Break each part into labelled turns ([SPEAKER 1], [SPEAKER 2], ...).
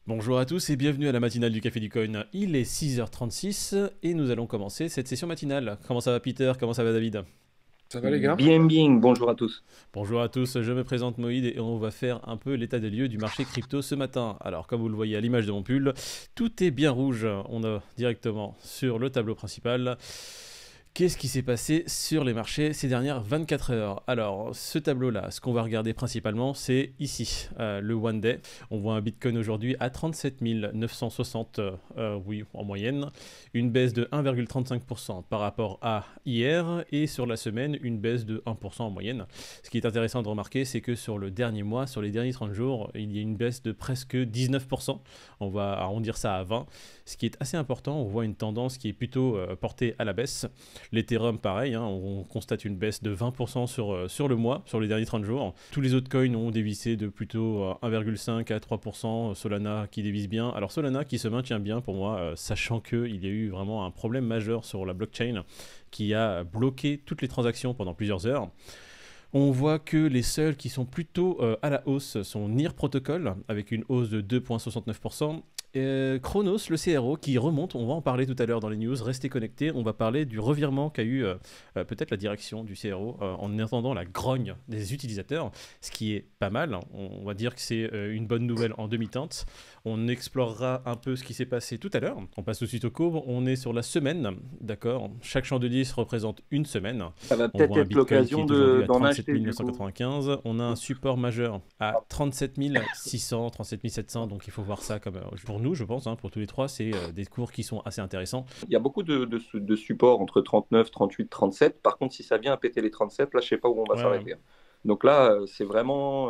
[SPEAKER 1] Bonjour à tous et bienvenue à la matinale du Café du Coin. Il est 6h36 et nous allons commencer cette session matinale. Comment ça va Peter? Comment ça va David?
[SPEAKER 2] Ça va les gars?
[SPEAKER 3] Bien, bonjour à tous.
[SPEAKER 1] Bonjour à tous, je me présente Moïd et on va faire un peu l'état des lieux du marché crypto ce matin. Alors comme vous le voyez à l'image de mon pull, tout est bien rouge. On a directement sur le tableau principal. Qu'est-ce qui s'est passé sur les marchés ces dernières 24 heures? Alors, ce tableau-là, ce qu'on va regarder principalement, c'est ici, le One Day. On voit un Bitcoin aujourd'hui à 37 960, oui, en moyenne. Une baisse de 1,35% par rapport à hier. Et sur la semaine, une baisse de 1% en moyenne. Ce qui est intéressant de remarquer, c'est que sur le dernier mois, sur les derniers 30 jours, il y a une baisse de presque 19%. On va arrondir ça à 20. Ce qui est assez important, on voit une tendance qui est plutôt portée à la baisse. L'Ethereum, pareil, hein, on constate une baisse de 20% sur le mois, sur les derniers 30 jours. Tous les autres coins ont dévissé de plutôt 1,5 à 3%. Solana qui dévisse bien. Alors Solana qui se maintient bien pour moi, sachant qu'il y a eu vraiment un problème majeur sur la blockchain qui a bloqué toutes les transactions pendant plusieurs heures. On voit que les seuls qui sont plutôt à la hausse sont NIR Protocol, avec une hausse de 2,69%. Chronos, le CRO, qui remonte, on va en parler tout à l'heure dans les news, restez connectés, on va parler du revirement qu'a eu peut-être la direction du CRO en entendant la grogne des utilisateurs, ce qui est pas mal, on va dire que c'est une bonne nouvelle en demi-teinte. On explorera un peu ce qui s'est passé tout à l'heure, on passe tout de suite au cours, on est sur la semaine, d'accord, chaque chandelier représente une semaine,
[SPEAKER 3] Ça va
[SPEAKER 1] on
[SPEAKER 3] peut-être
[SPEAKER 1] voit un
[SPEAKER 3] être
[SPEAKER 1] Bitcoin qui
[SPEAKER 3] l'occasion
[SPEAKER 1] est aujourd'hui à
[SPEAKER 3] d'en
[SPEAKER 1] 37
[SPEAKER 3] acheter du coup.
[SPEAKER 1] 995, on a un support majeur à 37 600, 37 700, donc il faut voir ça comme pour nous, je pense, hein, pour tous les trois, c'est des cours qui sont assez intéressants.
[SPEAKER 3] Il y a beaucoup de supports entre 39, 38, 37. Par contre, si ça vient à péter les 37, là, je sais pas où on va
[SPEAKER 1] Ouais, ouais.
[SPEAKER 3] s'arrêter. Donc là, c'est vraiment,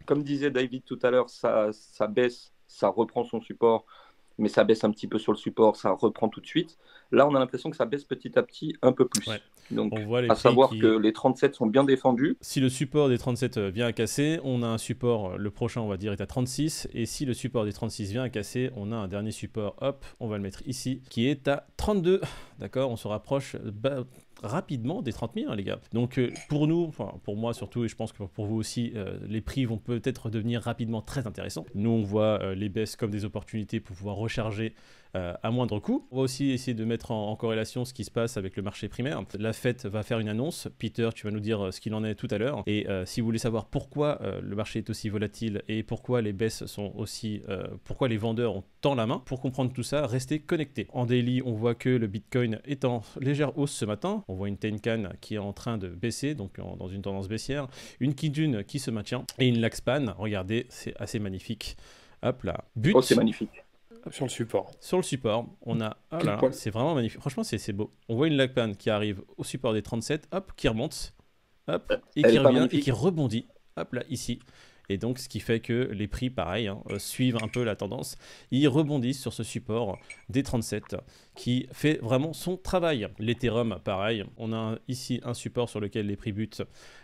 [SPEAKER 3] comme disait David tout à l'heure, ça baisse, ça reprend son support, mais ça baisse un petit peu sur le support, ça reprend tout de suite. Là, on a l'impression que ça baisse petit à petit un peu
[SPEAKER 1] Ouais.
[SPEAKER 3] plus.
[SPEAKER 1] On
[SPEAKER 3] Donc,
[SPEAKER 1] voit les
[SPEAKER 3] à
[SPEAKER 1] prix
[SPEAKER 3] savoir que
[SPEAKER 1] qui...
[SPEAKER 3] les 37 sont bien défendus.
[SPEAKER 1] Si le support des 37 vient à casser, on a un support, le prochain on va dire est à 36, et si le support des 36 vient à casser, on a un dernier support, hop, on va le mettre ici, qui est à 32, d'accord, on se rapproche rapidement des 30 000 hein, les gars. Donc pour nous, enfin pour moi surtout et je pense que pour vous aussi, les prix vont peut-être devenir rapidement très intéressants. Nous on voit les baisses comme des opportunités pour pouvoir recharger à moindre coût. On va aussi essayer de mettre en corrélation ce qui se passe avec le marché primaire. La Fed va faire une annonce. Peter, tu vas nous dire ce qu'il en est tout à l'heure. Et si vous voulez savoir pourquoi le marché est aussi volatile et pourquoi les baisses sont aussi... pourquoi les vendeurs ont tant la main, pour comprendre tout ça, restez connectés. En daily, on voit que le Bitcoin est en légère hausse ce matin. On voit une Tenkan qui est en train de baisser, donc dans une tendance baissière. Une Kijun qui se maintient. Et une Laxpan, regardez, c'est assez magnifique. Hop là.
[SPEAKER 3] Oh, c'est
[SPEAKER 1] But
[SPEAKER 3] magnifique.
[SPEAKER 2] Sur le support.
[SPEAKER 1] sur le support, on a... Oh
[SPEAKER 2] Pile
[SPEAKER 1] là là,
[SPEAKER 2] poil.
[SPEAKER 1] c'est vraiment magnifique. Franchement, c'est beau. On voit une Laxpan qui arrive au support des 37, hop, qui remonte, hop, et
[SPEAKER 3] Elle
[SPEAKER 1] qui
[SPEAKER 3] est pas
[SPEAKER 1] revient et qui
[SPEAKER 3] magnifique.
[SPEAKER 1] rebondit. Hop là, ici. Et donc, ce qui fait que les prix, pareil, hein, suivent un peu la tendance. Ils rebondissent sur ce support des 37 qui fait vraiment son travail. L'Ethereum, pareil. On a ici un support sur lequel les prix butent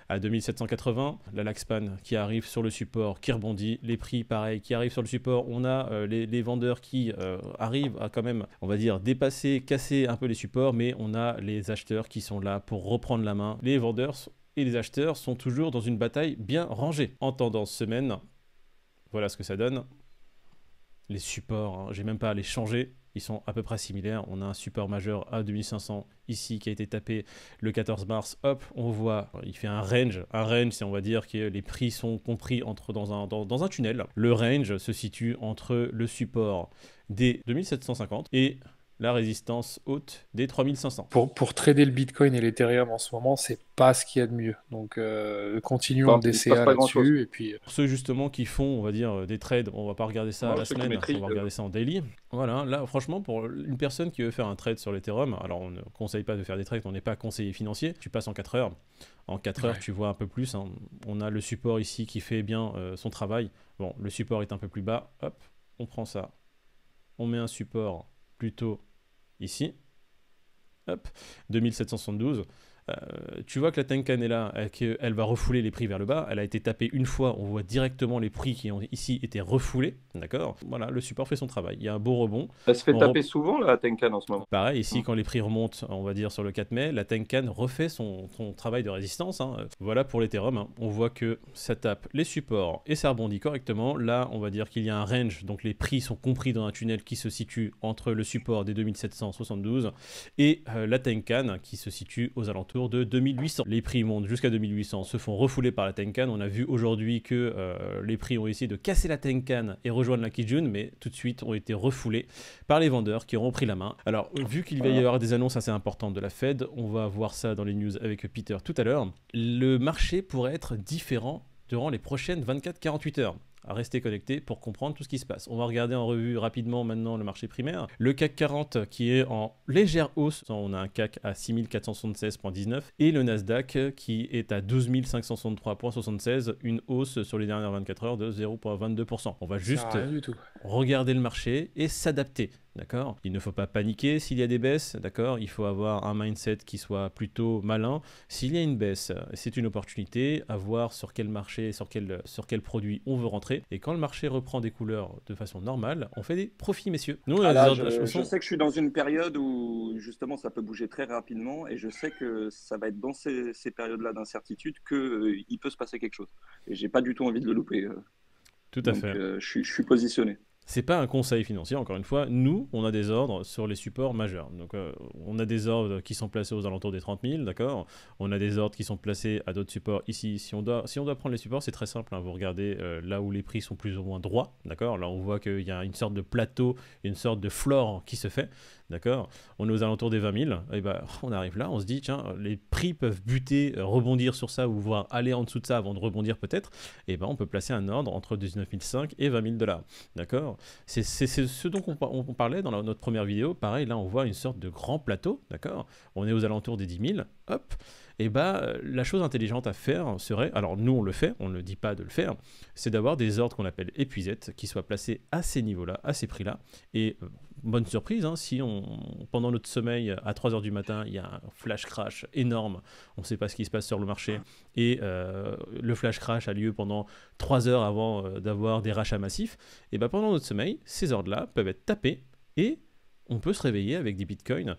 [SPEAKER 1] à 2780. La Laxpan qui arrive sur le support, qui rebondit. Les prix, pareil, qui arrivent sur le support. On a les vendeurs qui arrivent à quand même, on va dire, dépasser, casser un peu les supports. Mais on a les acheteurs qui sont là pour reprendre la main. Les vendeurs et les acheteurs sont toujours dans une bataille bien rangée. En tendance semaine, voilà ce que ça donne. Les supports, hein, j'ai même pas à les changer, ils sont à peu près similaires. On a un support majeur à 2500 ici qui a été tapé le 14 mars. Hop, on voit, il fait un range. Un range, c'est on va dire que les prix sont compris dans un tunnel. Le range se situe entre le support des 2750 et la résistance haute des 3500.
[SPEAKER 2] Pour trader le Bitcoin et l'Ethereum en ce moment, c'est pas ce qu'il y a de mieux. Donc continuons
[SPEAKER 3] Bon,
[SPEAKER 2] le
[SPEAKER 3] il se passe
[SPEAKER 2] DCA
[SPEAKER 3] pas grand-chose.
[SPEAKER 2] là-dessus. Et puis
[SPEAKER 1] Pour ceux justement qui font, on va dire, des trades, on va pas regarder ça à
[SPEAKER 3] Moi,
[SPEAKER 1] la
[SPEAKER 3] ceux qui
[SPEAKER 1] semaine, on
[SPEAKER 3] maîtrisent,
[SPEAKER 1] va regarder ça en daily. Voilà, là franchement, pour une personne qui veut faire un trade sur l'Ethereum, alors on ne conseille pas de faire des trades, on n'est pas conseiller financier, tu passes en 4 heures. En 4 heures,
[SPEAKER 2] ouais.
[SPEAKER 1] tu vois un peu plus, hein. On a le support ici qui fait bien son travail. Bon, le support est un peu plus bas, hop, on prend ça. On met un support plutôt ici, hop, 2772. Tu vois que la Tenkan est là, qu'elle va refouler les prix vers le bas. Elle a été tapée une fois, on voit directement les prix qui ont ici été refoulés. D'accord. Voilà, le support fait son travail. Il y a un beau rebond.
[SPEAKER 3] Elle se fait taper souvent, la Tenkan, en ce moment.
[SPEAKER 1] Pareil, ici, quand les prix remontent, on va dire sur le 4 mai, la Tenkan refait son travail de résistance. Hein. Voilà pour l'Ethereum. Hein. On voit que ça tape les supports et ça rebondit correctement. Là, on va dire qu'il y a un range, donc les prix sont compris dans un tunnel qui se situe entre le support des 2772 et la Tenkan qui se situe aux alentours de 2800. Les prix montent jusqu'à 2800, se font refouler par la Tenkan. On a vu aujourd'hui que les prix ont essayé de casser la Tenkan et rejoindre la Kijun, mais tout de suite ont été refoulés par les vendeurs qui auront pris la main. Alors, vu qu'il va y avoir des annonces assez importantes de la Fed, on va voir ça dans les news avec Peter tout à l'heure, le marché pourrait être différent durant les prochaines 24-48 heures. À rester connecté pour comprendre tout ce qui se passe. On va regarder en revue rapidement maintenant le marché primaire. Le CAC 40 qui est en légère hausse. On a un CAC à 6476,19 et le Nasdaq qui est à 12 563,76. Une hausse sur les dernières 24 heures de 0,22%. On va juste regarder le marché et s'adapter. D'accord. Il ne faut pas paniquer s'il y a des baisses, d'accord. Il faut avoir un mindset qui soit plutôt malin. S'il y a une baisse, c'est une opportunité à voir sur quel marché, sur quel produit on veut rentrer. Et quand le marché reprend des couleurs de façon normale, on fait des profits, messieurs. Nous,
[SPEAKER 3] je sais que je suis dans une période où justement ça peut bouger très rapidement et je sais que ça va être dans ces périodes-là d'incertitude qu'il peut se passer quelque chose. Et j'ai pas du tout envie de le louper.
[SPEAKER 1] Tout à fait.
[SPEAKER 3] Je suis positionné.
[SPEAKER 1] C'est pas un conseil financier, encore une fois. Nous, on a des ordres sur les supports majeurs. Donc, on a des ordres qui sont placés aux alentours des 30 000, d'accord. On a des ordres qui sont placés à d'autres supports. Ici, si on doit prendre les supports, c'est très simple. Hein. Vous regardez là où les prix sont plus ou moins droits, d'accord. Là, on voit qu'il y a une sorte de plateau, une sorte de floor qui se fait, d'accord. On est aux alentours des 20 000. Et ben, on arrive là, on se dit, tiens, les prix peuvent buter, rebondir sur ça ou voire aller en dessous de ça avant de rebondir peut-être. Et ben, on peut placer un ordre entre 19 500 et 20 000 $, d'accord. C'est ce dont on parlait dans notre première vidéo. Pareil, là, on voit une sorte de grand plateau, d'accord. On est aux alentours des 10 000, hop. Et bah, la chose intelligente à faire serait, alors nous on le fait, on ne dit pas de le faire, c'est d'avoir des ordres qu'on appelle épuisettes qui soient placés à ces niveaux-là, à ces prix-là. Et bonne surprise, hein, si pendant notre sommeil à 3h du matin, il y a un flash crash énorme, on ne sait pas ce qui se passe sur le marché, et le flash crash a lieu pendant 3 heures avant d'avoir des rachats massifs, et bah, pendant notre sommeil, ces ordres-là peuvent être tapés et on peut se réveiller avec des bitcoins,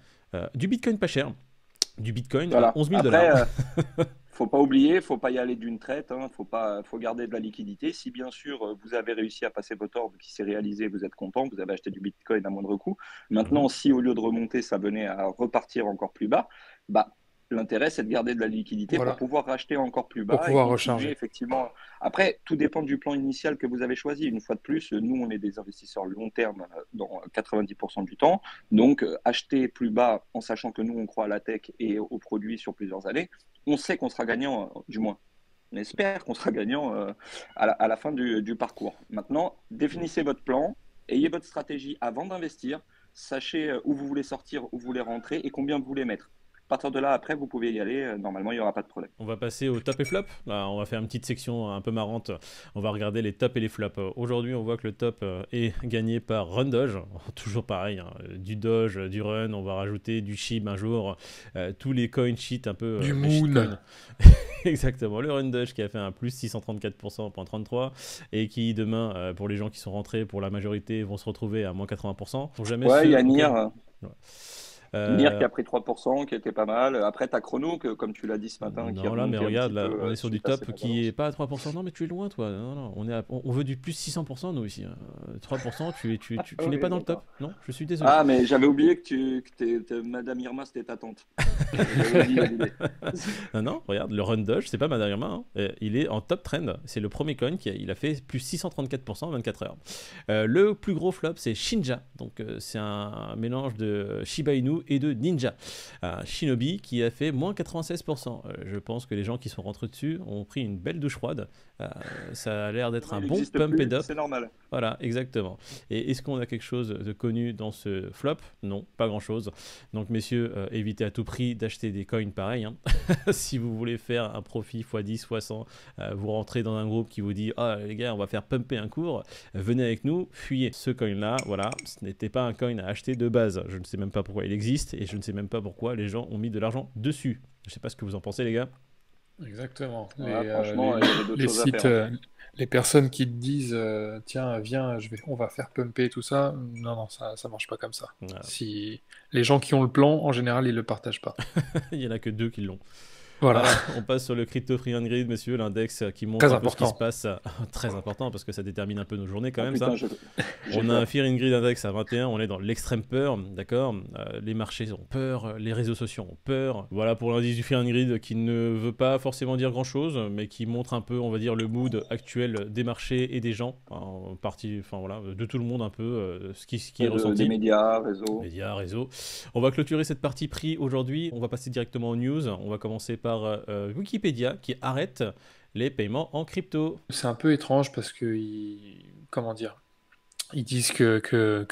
[SPEAKER 1] du bitcoin pas cher. Du bitcoin à 11 000 $.
[SPEAKER 3] Après, faut pas oublier, faut pas y aller d'une traite, hein, faut garder de la liquidité. Si bien sûr vous avez réussi à passer votre ordre qui s'est réalisé, vous êtes content, vous avez acheté du bitcoin à moindre coût. Maintenant, si au lieu de remonter, ça venait à repartir encore plus bas, bah l'intérêt, c'est de garder de la liquidité pour pouvoir racheter encore plus bas.
[SPEAKER 2] Pour pouvoir recharger.
[SPEAKER 3] Effectivement. Après, tout dépend du plan initial que vous avez choisi. Une fois de plus, nous, on est des investisseurs long terme dans 90% du temps. Donc, acheter plus bas en sachant que nous, on croit à la tech et aux produits sur plusieurs années, on sait qu'on sera gagnant, du moins. On espère qu'on sera gagnant à la fin du parcours. Maintenant, définissez votre plan, ayez votre stratégie avant d'investir, sachez où vous voulez sortir, où vous voulez rentrer et combien vous voulez mettre. À partir de là, après, vous pouvez y aller. Normalement, il n'y aura pas de problème.
[SPEAKER 1] On va passer au top et flop. Là, on va faire une petite section un peu marrante. On va regarder les tops et les flops. Aujourd'hui, on voit que le top est gagné par Run Doge. Toujours pareil, hein. Du Doge, du Run. On va rajouter du SHIB un jour. Tous les coin sheets un peu.
[SPEAKER 2] Du Moon.
[SPEAKER 1] Exactement. Le Run Doge qui a fait un plus 634%,33 et qui demain, pour les gens qui sont rentrés, pour la majorité, vont se retrouver à moins 80%.
[SPEAKER 3] Ouais, il y a NIR.
[SPEAKER 1] Ouais.
[SPEAKER 3] NIR qui a pris 3%, qui était pas mal. Après, tu as Chrono, comme tu l'as dit ce matin.
[SPEAKER 1] Non, là, mais regarde, là, on est sur du top qui est pas à 3%. Non, mais tu es loin, toi. Non, on veut du plus 600%, nous, ici. 3%, tu n'es pas dans le top. Non, je suis désolé.
[SPEAKER 3] Ah, mais j'avais oublié que Madame Irma, c'était ta tante.
[SPEAKER 1] Non, regarde, le Run Doge, c'est pas Madame Irma. Hein. Il est en top trend. C'est le premier coin il a fait plus 634% en 24 heures. Le plus gros flop, c'est Shinja. Donc, c'est un mélange de Shiba Inu et de Ninja. Shinobi qui a fait moins 96%. Je pense que les gens qui sont rentrés dessus ont pris une belle douche froide. Ça a l'air d'être un bon pump and up.
[SPEAKER 3] C'est normal.
[SPEAKER 1] Voilà, exactement. Et est-ce qu'on a quelque chose de connu dans ce flop? Non, pas grand-chose. Donc, messieurs, évitez à tout prix d'acheter des coins pareils. Hein. Si vous voulez faire un profit x10, x100, vous rentrez dans un groupe qui vous dit « Ah, les gars, on va faire pumper un cours. Venez avec nous, fuyez. » Ce coin-là, voilà, ce n'était pas un coin à acheter de base. Je ne sais même pas pourquoi il existe. existe et je ne sais même pas pourquoi les gens ont mis de l'argent dessus. Je ne sais pas ce que vous en pensez, les gars.
[SPEAKER 2] Exactement.
[SPEAKER 3] Ouais, franchement, il y avait d'autres
[SPEAKER 2] Les
[SPEAKER 3] choses à
[SPEAKER 2] sites,
[SPEAKER 3] faire.
[SPEAKER 2] les personnes qui te disent tiens, viens, on va faire pumper tout ça. Non, non, ça marche pas comme ça.
[SPEAKER 1] Voilà.
[SPEAKER 2] Si les gens qui ont le plan, en général, ils le partagent pas.
[SPEAKER 1] Il n'y en a que 2 qui l'ont.
[SPEAKER 2] Voilà,
[SPEAKER 1] Voilà, on passe sur le Crypto Free and Grid, messieurs, l'index qui montre
[SPEAKER 2] très
[SPEAKER 1] un peu ce qui se
[SPEAKER 2] important.
[SPEAKER 1] passe. Très important parce que ça détermine un peu nos journées quand
[SPEAKER 3] Ah
[SPEAKER 1] même, ça.
[SPEAKER 3] putain, j'ai
[SPEAKER 1] On a un
[SPEAKER 3] peur.
[SPEAKER 1] Fear and Greed Index à 21, on est dans l'extrême peur, d'accord. Les marchés ont peur, les réseaux sociaux ont peur. Voilà pour l'indice du Fear and Greed qui ne veut pas forcément dire grand-chose, mais qui montre un peu, on va dire, le mood actuel des marchés et des gens, en partie, enfin voilà, de tout le monde un peu, ce qui est
[SPEAKER 3] Des
[SPEAKER 1] ressenti.
[SPEAKER 3] médias, réseaux.
[SPEAKER 1] Médias, réseaux. On va clôturer cette partie prix aujourd'hui. On va passer directement aux news. On va commencer par Wikipédia qui arrête les paiements en crypto.
[SPEAKER 2] C'est un peu étrange parce que comment dire, ils disent que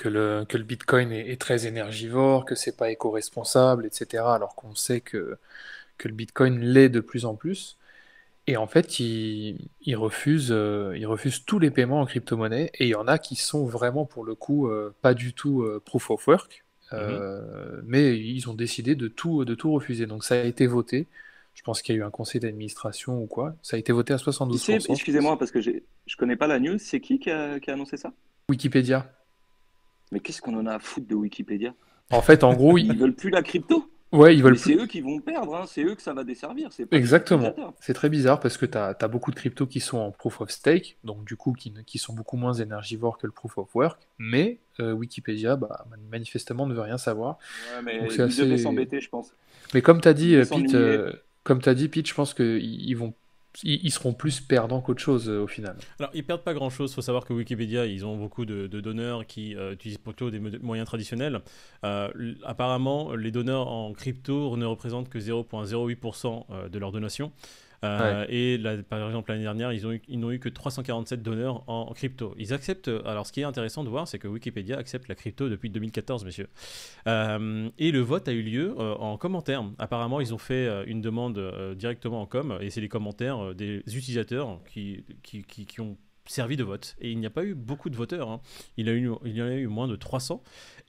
[SPEAKER 2] le Bitcoin est très énergivore, que c'est pas éco-responsable, etc. Alors qu'on sait que le Bitcoin l'est de plus en plus. Et en fait, ils refusent tous les paiements en crypto-monnaie. Et il y en a qui sont vraiment, pour le coup, pas du tout proof of work.
[SPEAKER 1] Mhm.
[SPEAKER 2] Mais ils ont décidé de tout refuser. Donc ça a été voté. Je pense qu'il y a eu un conseil d'administration ou quoi. Ça a été voté à
[SPEAKER 3] Qui c'est,
[SPEAKER 2] 72%, je pense.
[SPEAKER 3] excusez-moi, parce que je connais pas la news, c'est qui a annoncé ça?
[SPEAKER 2] Wikipédia.
[SPEAKER 3] Mais qu'est-ce qu'on en a à foutre de Wikipédia?
[SPEAKER 2] En fait, en gros,
[SPEAKER 3] Ils veulent plus la crypto?
[SPEAKER 2] ouais, ils
[SPEAKER 3] Mais
[SPEAKER 2] veulent
[SPEAKER 3] c'est
[SPEAKER 2] plus.
[SPEAKER 3] eux qui vont perdre, hein. C'est eux que ça va desservir, c'est pas les
[SPEAKER 2] Exactement.
[SPEAKER 3] utilisateurs.
[SPEAKER 2] C'est très bizarre parce que tu as beaucoup de cryptos qui sont en proof of stake, donc du coup qui sont beaucoup moins énergivores que le proof of work, mais Wikipédia, bah, manifestement, ne veut rien savoir.
[SPEAKER 3] Ouais,
[SPEAKER 2] Donc
[SPEAKER 3] mais
[SPEAKER 2] c'est
[SPEAKER 3] ils devaient
[SPEAKER 2] assez.
[SPEAKER 3] s'embêter, je pense.
[SPEAKER 2] Mais comme tu as
[SPEAKER 3] Ils
[SPEAKER 2] dit,
[SPEAKER 3] devaient
[SPEAKER 2] Pete,
[SPEAKER 3] s'ennuyer.
[SPEAKER 2] je pense ils seront plus perdants qu'autre chose au final.
[SPEAKER 1] Alors, ils perdent pas grand-chose. Il faut savoir que Wikipédia, ils ont beaucoup de donneurs qui utilisent plutôt des moyens traditionnels. Apparemment, les donneurs en crypto ne représentent que 0,08% de leurs donations.
[SPEAKER 2] Ouais.
[SPEAKER 1] Par exemple, l'année dernière, ils n'ont eu que 347 donneurs en crypto. Ils acceptent. Alors, ce qui est intéressant de voir, c'est que Wikipédia accepte la crypto depuis 2014, messieurs. Et le vote a eu lieu en commentaire. Apparemment, ils ont fait une demande directement en com, et c'est les commentaires des utilisateurs qui ont servi de vote. Et il n'y a pas eu beaucoup de voteurs, hein. Il y en a eu moins de 300.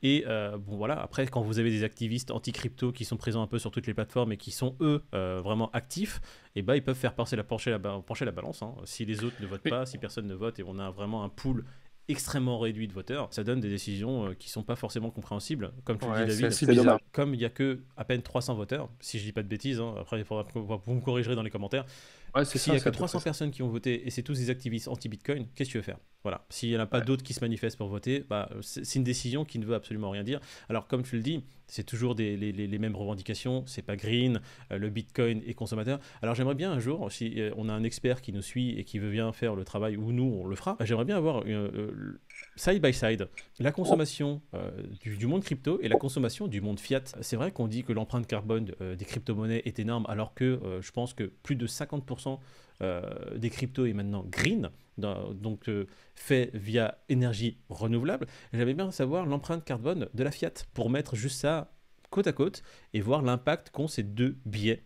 [SPEAKER 1] Et bon voilà, après, quand vous avez des activistes anti-crypto qui sont présents un peu sur toutes les plateformes et qui sont, eux, vraiment actifs, et bah, ils peuvent faire pencher la balance, hein. Si les autres ne votent
[SPEAKER 2] Mais
[SPEAKER 1] pas, si personne ne vote, et on a vraiment un pool extrêmement réduit de voteurs, ça donne des décisions qui sont pas forcément compréhensibles. Comme tu le dis,
[SPEAKER 2] ouais, c'est
[SPEAKER 1] David,
[SPEAKER 2] assez
[SPEAKER 3] C'est dommage.
[SPEAKER 2] bizarre.
[SPEAKER 1] comme il y a que à peine 300 voteurs, si je dis pas de bêtises, hein, après il faudra que vous me corrigerez dans les commentaires.
[SPEAKER 2] Ouais, c'est
[SPEAKER 1] S'il y
[SPEAKER 2] ça,
[SPEAKER 1] a
[SPEAKER 2] c'est
[SPEAKER 1] que
[SPEAKER 2] à peu près
[SPEAKER 1] 300
[SPEAKER 2] ça.
[SPEAKER 1] personnes qui ont voté et c'est tous des activistes anti-Bitcoin, qu'est-ce que tu veux faire? Voilà. S'il n'y en a pas
[SPEAKER 2] Ouais.
[SPEAKER 1] d'autres qui se manifestent pour voter, bah, c'est une décision qui ne veut absolument rien dire. Alors, comme tu le dis, c'est toujours les mêmes revendications. C'est pas green, le Bitcoin est consommateur. Alors, j'aimerais bien un jour, si on a un expert qui nous suit et qui veut bien faire le travail, ou nous, on le fera, j'aimerais bien avoir side by side la consommation du monde crypto et la consommation du monde fiat. C'est vrai qu'on dit que l'empreinte carbone des crypto-monnaies est énorme, alors que je pense que plus de 50% des cryptos est maintenant green, donc fait via énergie renouvelable. J'avais bien savoir l'empreinte carbone de la Fiat pour mettre juste ça côte à côte et voir l'impact qu'ont ces deux billets.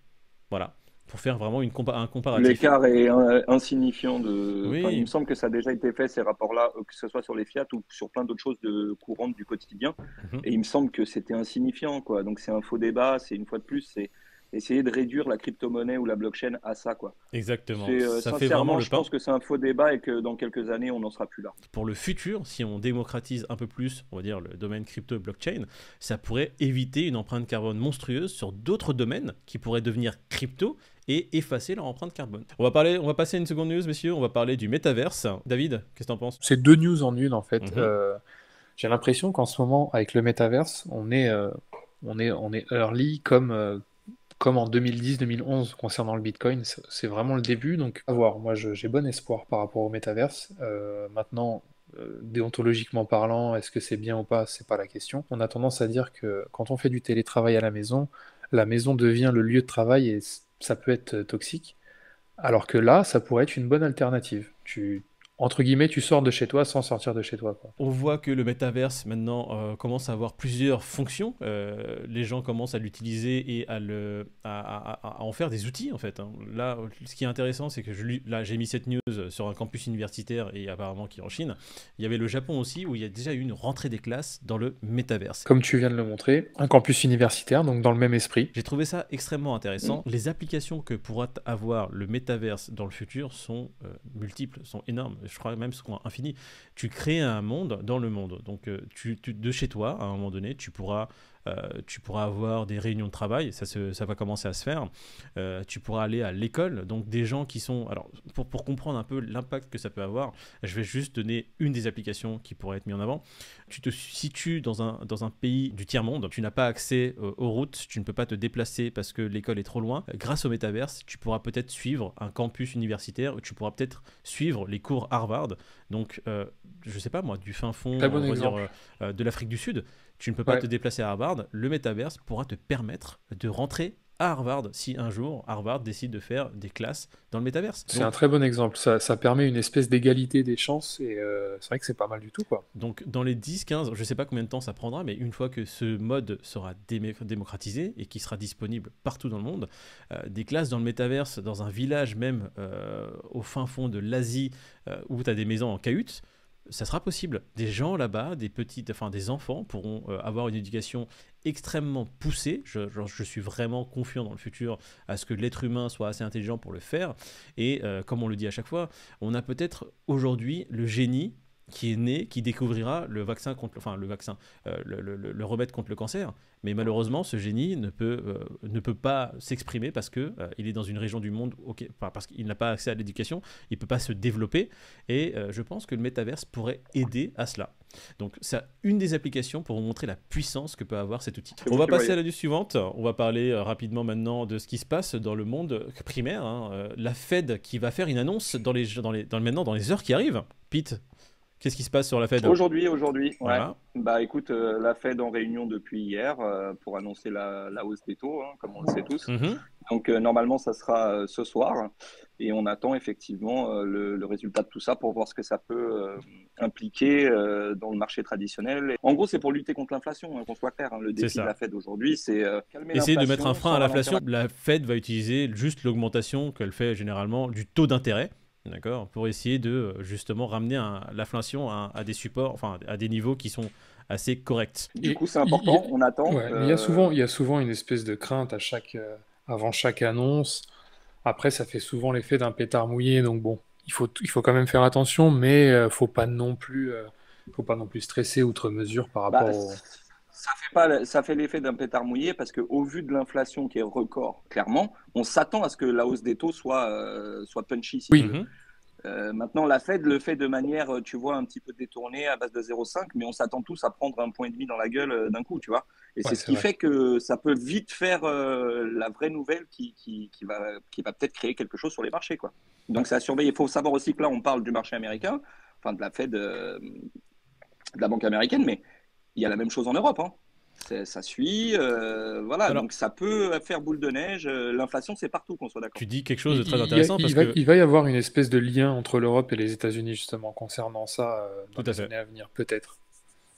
[SPEAKER 1] Voilà, pour faire vraiment un comparatif.
[SPEAKER 3] L'écart est insignifiant de. Enfin, il me
[SPEAKER 1] Oui.
[SPEAKER 3] semble que ça a déjà été fait, ces rapports-là, que ce soit sur les Fiat ou sur plein d'autres choses courantes du quotidien.
[SPEAKER 1] Mhm.
[SPEAKER 3] Et il me semble que c'était insignifiant, quoi. Donc c'est un faux débat, c'est une fois de plus, c'est essayer de réduire la crypto-monnaie ou la blockchain à ça, quoi.
[SPEAKER 1] Exactement.
[SPEAKER 3] C'est
[SPEAKER 1] Ça fait vraiment
[SPEAKER 3] sincèrement,
[SPEAKER 1] le
[SPEAKER 3] je
[SPEAKER 1] pain.
[SPEAKER 3] pense que c'est un faux débat et que dans quelques années, on n'en sera plus là.
[SPEAKER 1] Pour le futur, si on démocratise un peu plus, on va dire, le domaine crypto et blockchain, ça pourrait éviter une empreinte carbone monstrueuse sur d'autres domaines qui pourraient devenir crypto et effacer leur empreinte carbone. On va passer à une seconde news, messieurs. On va parler du métaverse. David, qu'est-ce que t'en penses?
[SPEAKER 2] C'est deux news en une en fait.
[SPEAKER 1] Mhm.
[SPEAKER 2] J'ai l'impression qu'en ce moment, avec le metaverse, on est early comme en 2010-2011 concernant le Bitcoin. C'est vraiment le début, donc à voir. Moi, j'ai bon espoir par rapport au metaverse. Maintenant, déontologiquement parlant, est-ce que c'est bien ou pas? C'est pas la question. On a tendance à dire que quand on fait du télétravail à la maison devient le lieu de travail et ça peut être toxique. Alors que là, ça pourrait être une bonne alternative. entre guillemets, tu sors de chez toi sans sortir de chez toi, quoi.
[SPEAKER 1] On voit que le métaverse maintenant commence à avoir plusieurs fonctions. Les gens commencent à l'utiliser et à en faire des outils en fait, hein. Là, ce qui est intéressant, c'est que là, j'ai mis cette news sur un campus universitaire et apparemment qui est en Chine. Il y avait le Japon aussi où il y a déjà eu une rentrée des classes dans le métaverse.
[SPEAKER 2] Comme tu viens de le montrer, un campus universitaire, donc dans le même esprit.
[SPEAKER 1] J'ai trouvé ça extrêmement intéressant. Les applications que pourra avoir le métaverse dans le futur sont multiples, sont énormes. Je crois même sont infinies. Tu crées un monde dans le monde. Donc, de chez toi, à un moment donné, tu pourras avoir des réunions de travail. Ça va commencer à se faire. Tu pourras aller à l'école. Donc, des gens qui sont... Alors, pour comprendre un peu l'impact que ça peut avoir, je vais juste donner une des applications qui pourrait être mise en avant. Tu te situes dans un pays du tiers-monde. Tu n'as pas accès aux routes. Tu ne peux pas te déplacer parce que l'école est trop loin. Grâce au métaverse, tu pourras peut-être suivre un campus universitaire. Tu pourras peut-être suivre les cours Harvard. Donc, je sais pas moi, du fin fond,
[SPEAKER 2] Très bon
[SPEAKER 1] on va dire,
[SPEAKER 2] exemple.
[SPEAKER 1] de l'Afrique du Sud, tu ne peux pas
[SPEAKER 2] Ouais.
[SPEAKER 1] te déplacer à Harvard. Le métaverse pourra te permettre de rentrer à Harvard si un jour Harvard décide de faire des classes dans le métaverse.
[SPEAKER 2] C'est un très bon exemple. Ça permet une espèce d'égalité des chances et c'est vrai que c'est pas mal du tout, quoi.
[SPEAKER 1] Donc dans les 10-15, je ne sais pas combien de temps ça prendra, mais une fois que ce mode sera démocratisé et qui sera disponible partout dans le monde, des classes dans le métaverse, dans un village même au fin fond de l'Asie où tu as des maisons en cahute, ça sera possible. Des gens là-bas, des enfants pourront avoir une éducation extrêmement poussée. Je suis vraiment confiant dans le futur à ce que l'être humain soit assez intelligent pour le faire. Et comme on le dit à chaque fois, on a peut-être aujourd'hui le génie qui est né, qui découvrira le vaccin contre, enfin le vaccin, le remède contre le cancer. Mais malheureusement, ce génie ne peut pas s'exprimer parce que il est dans une région du monde, parce qu'il n'a pas accès à l'éducation, il peut pas se développer. Et je pense que le métaverse pourrait aider à cela. Donc, c'est une des applications pour vous montrer la puissance que peut avoir cet outil. On va passer à la news suivante. On va parler rapidement maintenant de ce qui se passe dans le monde primaire, hein. La Fed qui va faire une annonce maintenant dans les heures qui arrivent. Pete, qu'est-ce qui se passe sur la Fed?
[SPEAKER 3] Aujourd'hui, ouais.
[SPEAKER 1] Voilà.
[SPEAKER 3] Bah écoute, la Fed en réunion depuis hier pour annoncer la hausse des taux, hein, comme on le sait tous.
[SPEAKER 1] Mhm.
[SPEAKER 3] Donc normalement, ça sera ce soir et on attend effectivement le résultat de tout ça pour voir ce que ça peut impliquer dans le marché traditionnel. En gros, c'est pour lutter contre l'inflation, hein, qu'on soit clair, hein. Le
[SPEAKER 1] C'est
[SPEAKER 3] défi de
[SPEAKER 1] ça.
[SPEAKER 3] la Fed aujourd'hui, c'est calmer
[SPEAKER 1] Essayer de mettre un
[SPEAKER 3] l'inflation
[SPEAKER 1] frein
[SPEAKER 3] sans
[SPEAKER 1] à l'inflation.
[SPEAKER 3] ralentir
[SPEAKER 1] La Fed va utiliser juste l'augmentation qu'elle fait généralement du taux d'intérêt, d'accord, pour essayer de justement ramener l'inflation à des supports, enfin à des niveaux qui sont assez corrects.
[SPEAKER 3] Du
[SPEAKER 2] Et
[SPEAKER 3] coup, c'est important, on attend.
[SPEAKER 2] ouais, mais il y a souvent une espèce de crainte avant chaque annonce. Après, ça fait souvent l'effet d'un pétard mouillé, donc bon, il faut quand même faire attention, mais faut pas non plus stresser outre mesure par
[SPEAKER 3] Bah,
[SPEAKER 2] rapport au...
[SPEAKER 3] ça fait l'effet d'un pétard mouillé parce qu'au vu de l'inflation qui est record, clairement, on s'attend à ce que la hausse des taux soit punchy, si
[SPEAKER 2] Oui.
[SPEAKER 3] tu veux.
[SPEAKER 1] Mhm.
[SPEAKER 3] Maintenant, la Fed le fait de manière, tu vois, un petit peu détournée à base de 0,5, mais on s'attend tous à prendre un point et demi dans la gueule d'un coup, tu vois. Et
[SPEAKER 2] Ouais,
[SPEAKER 3] c'est ce
[SPEAKER 2] c'est
[SPEAKER 3] qui
[SPEAKER 2] vrai.
[SPEAKER 3] fait que ça peut vite faire la vraie nouvelle qui va peut-être créer quelque chose sur les marchés, quoi. Donc, c'est à surveiller. Il faut savoir aussi que là, on parle du marché américain, enfin de la Fed, de la banque américaine, mais il y a la même chose en Europe, hein. Ça suit, voilà,
[SPEAKER 1] Alors,
[SPEAKER 3] donc ça peut faire boule de neige. L'inflation, c'est partout, qu'on soit d'accord.
[SPEAKER 1] tu dis quelque chose de très
[SPEAKER 2] Il,
[SPEAKER 1] intéressant parce que
[SPEAKER 2] il va y avoir une espèce de lien entre l'Europe et les États-Unis, justement, concernant ça dans
[SPEAKER 1] tout à
[SPEAKER 2] les
[SPEAKER 1] fait.
[SPEAKER 2] années à venir, peut-être.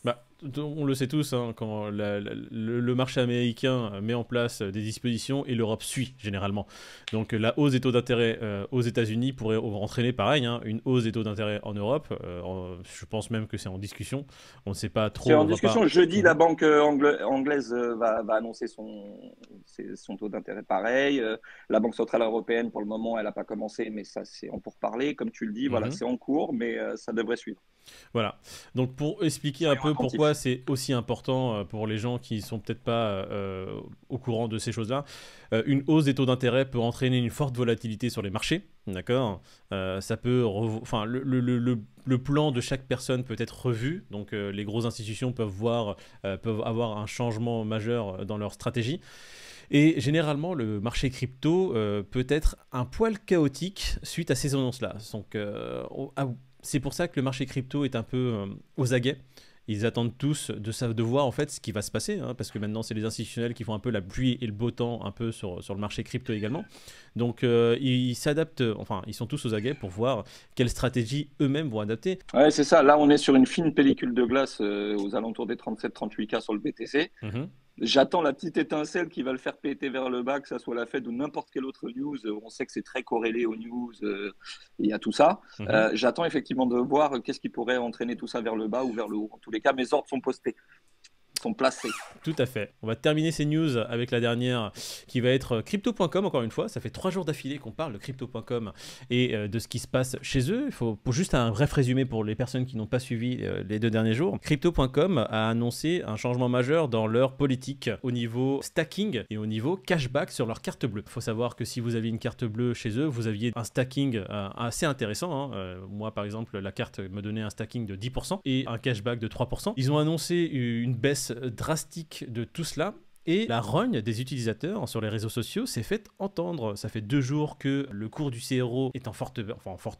[SPEAKER 1] Bah, on le sait tous, hein, quand le marché américain met en place des dispositions et l'Europe suit généralement. Donc la hausse des taux d'intérêt aux États-Unis pourrait entraîner pareil, hein, une hausse des taux d'intérêt en Europe. Je pense même que c'est en discussion. On ne sait pas trop.
[SPEAKER 3] C'est en
[SPEAKER 1] On va pas...
[SPEAKER 3] discussion. Jeudi, la
[SPEAKER 1] Mhm.
[SPEAKER 3] banque anglaise va annoncer son taux d'intérêt pareil. La Banque centrale européenne, pour le moment, elle n'a pas commencé, mais ça, c'est en pourparlers. Comme tu le dis, voilà,
[SPEAKER 1] Mhm.
[SPEAKER 3] c'est en cours, mais ça devrait suivre.
[SPEAKER 1] Voilà. Donc pour expliquer un
[SPEAKER 3] Soyons
[SPEAKER 1] peu pourquoi
[SPEAKER 3] attentifs.
[SPEAKER 1] c'est aussi important pour les gens qui sont peut-être pas au courant de ces choses-là, une hausse des taux d'intérêt peut entraîner une forte volatilité sur les marchés, d'accord. Ça peut, enfin le plan de chaque personne peut être revu, donc les grosses institutions peuvent avoir un changement majeur dans leur stratégie. Et généralement, le marché crypto peut être un poil chaotique suite à ces annonces-là. Donc, c'est pour ça que le marché crypto est un peu aux aguets Ils attendent tous de voir en fait ce qui va se passer, hein, parce que maintenant c'est les institutionnels qui font un peu la pluie et le beau temps un peu sur le marché crypto également. Donc ils s'adaptent, enfin ils sont tous aux aguets pour voir quelle stratégie eux-mêmes vont adapter.
[SPEAKER 3] Ouais, c'est ça. Là, on est sur une fine pellicule de glace aux alentours des 37-38K sur le BTC. J'attends la petite étincelle qui va le faire péter vers le bas, que ça soit la Fed ou n'importe quelle autre news. On sait que c'est très corrélé aux news, il y a tout ça. J'attends effectivement de voir qu'est-ce qui pourrait entraîner tout ça vers le bas ou vers le haut. En tous les cas, mes ordres sont postés, sont placés.
[SPEAKER 1] Tout à fait. On va terminer ces news avec la dernière qui va être crypto.com encore une fois. Ça fait 3 jours d'affilée qu'on parle de crypto.com et de ce qui se passe chez eux. Il faut pour juste un bref résumé pour les personnes qui n'ont pas suivi les 2 derniers jours. Crypto.com a annoncé un changement majeur dans leur politique au niveau stacking et au niveau cashback sur leur carte bleue. Il faut savoir que si vous aviez une carte bleue chez eux, vous aviez un stacking assez intéressant. Moi par exemple, la carte me donnait un stacking de 10% et un cashback de 3%. Ils ont annoncé une baisse drastique de tout cela. Et la rogne des utilisateurs sur les réseaux sociaux s'est fait entendre. Ça fait 2 jours que le cours du CRO est en forte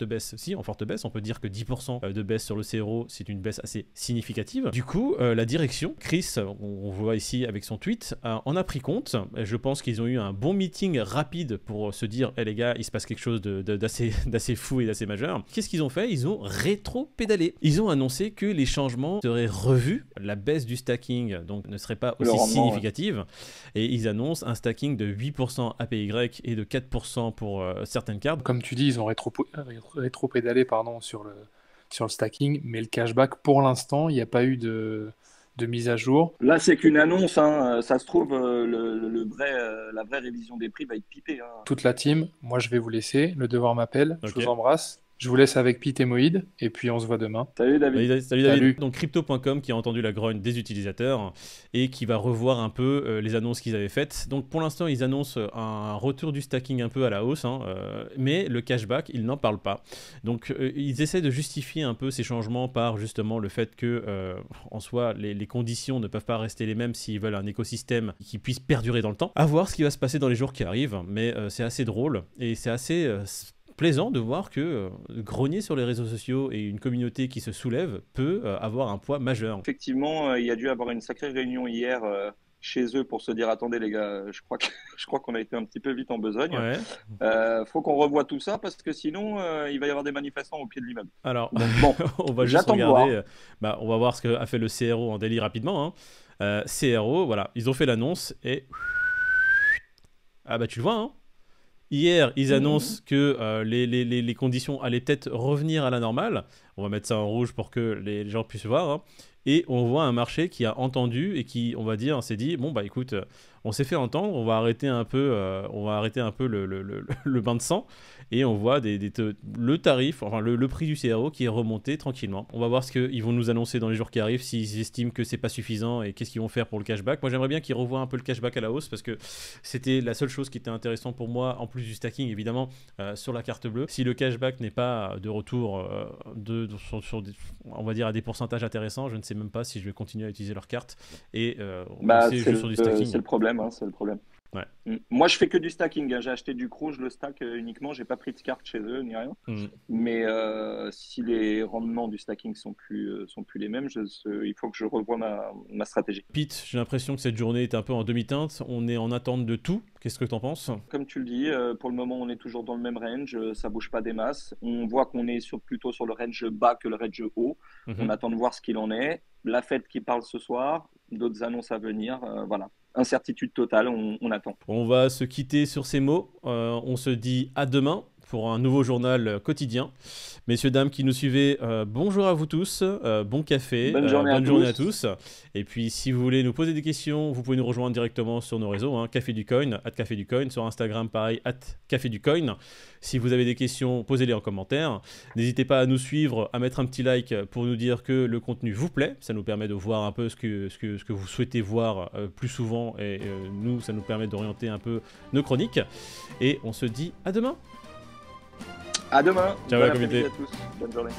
[SPEAKER 1] baisse. Si, en forte baisse. On peut dire que 10% de baisse sur le CRO, c'est une baisse assez significative. Du coup, la direction, Chris, on voit ici avec son tweet, en a pris compte. Je pense qu'ils ont eu un bon meeting rapide pour se dire hey, les gars, il se passe quelque chose d'assez fou et d'assez majeur. Qu'est-ce qu'ils ont fait? Ils ont rétro-pédalé. Ils ont annoncé que les changements seraient revus. La baisse du stacking donc, ne serait pas aussi significative. Et ils annoncent un stacking de 8% APY et de 4% pour certaines cartes.
[SPEAKER 2] Comme tu dis, ils ont rétro-pédalé sur le stacking, mais le cashback, pour l'instant, il n'y a pas eu de mise à jour.
[SPEAKER 3] Là, c'est qu'une annonce. Hein. Ça se trouve, la vraie révision des prix va être pipée. Hein.
[SPEAKER 2] Toute la team, moi je vais vous laisser. Le devoir m'appelle. Okay. Je vous embrasse. Je vous laisse avec Pete et Moïd, et puis on se voit demain.
[SPEAKER 3] Salut David.
[SPEAKER 1] Salut David. Donc Crypto.com qui a entendu la grogne des utilisateurs et qui va revoir un peu les annonces qu'ils avaient faites. Donc pour l'instant, ils annoncent un retour du stacking un peu à la hausse, mais le cashback, ils n'en parlent pas. Donc ils essaient de justifier un peu ces changements par justement le fait que, en soi, les conditions ne peuvent pas rester les mêmes s'ils veulent un écosystème qui puisse perdurer dans le temps. À voir ce qui va se passer dans les jours qui arrivent, mais c'est assez drôle et c'est assez... plaisant de voir que grogner sur les réseaux sociaux et une communauté qui se soulève peut avoir un poids majeur.
[SPEAKER 3] Effectivement, il y a dû avoir une sacrée réunion hier chez eux pour se dire attendez les gars, je crois qu'on a été un petit peu vite en besogne. Ouais. Faut qu'on revoie tout ça parce que sinon il va y avoir des manifestants au pied de l'immeuble.
[SPEAKER 1] Alors bon, on va juste regarder. On va voir ce qu'a fait le CRO en délit rapidement. CRO, voilà, ils ont fait l'annonce et tu le vois. Hein. Hier, ils annoncent que les conditions allaient peut-être revenir à la normale. On va mettre ça en rouge pour que les gens puissent voir. Hein. Et on voit un marché qui a entendu et qui, on va dire, s'est dit bon écoute, on s'est fait entendre, on va arrêter un peu, le bain de sang et on voit le tarif, enfin le prix du CRO qui est remonté tranquillement. On va voir ce qu'ils vont nous annoncer dans les jours qui arrivent, s'ils estiment que c'est pas suffisant et qu'est-ce qu'ils vont faire pour le cashback. Moi j'aimerais bien qu'ils revoient un peu le cashback à la hausse parce que c'était la seule chose qui était intéressante pour moi en plus du stacking évidemment sur la carte bleue. Si le cashback n'est pas de retour sur on va dire à des pourcentages intéressants, je ne sais même pas si je vais continuer à utiliser leur carte et
[SPEAKER 3] c'est juste sur du stacking. C'est le problème, c'est le problème. Ouais. Moi, je fais que du stacking. J'ai acheté du Crow, je le stack uniquement. J'ai pas pris de carte chez eux ni rien. Mais si les rendements du stacking sont plus les mêmes, il faut que je revoie ma stratégie.
[SPEAKER 1] Pete, j'ai l'impression que cette journée est un peu en demi-teinte. On est en attente de tout. Qu'est-ce que tu en penses?
[SPEAKER 3] Comme tu le dis, pour le moment, on est toujours dans le même range. Ça bouge pas des masses. On voit qu'on est plutôt sur le range bas que le range haut. On attend de voir ce qu'il en est. La Fed qui parle ce soir, d'autres annonces à venir. Voilà. Incertitude totale, on attend.
[SPEAKER 1] On va se quitter sur ces mots. On se dit à demain pour un nouveau journal quotidien. Messieurs, dames qui nous suivez, bonjour à vous tous, bon café, bonne journée à tous. Et puis si vous voulez nous poser des questions, vous pouvez nous rejoindre directement sur nos réseaux, Café du Coin, @Café du Coin, sur Instagram pareil, @Café du Coin. Si vous avez des questions, posez-les en commentaire. N'hésitez pas à nous suivre, à mettre un petit like pour nous dire que le contenu vous plaît. Ça nous permet de voir un peu ce que vous souhaitez voir plus souvent et nous, ça nous permet d'orienter un peu nos chroniques. Et on se dit à demain.
[SPEAKER 3] À demain.
[SPEAKER 1] Ciao la communauté.
[SPEAKER 3] À tous. Bonne journée.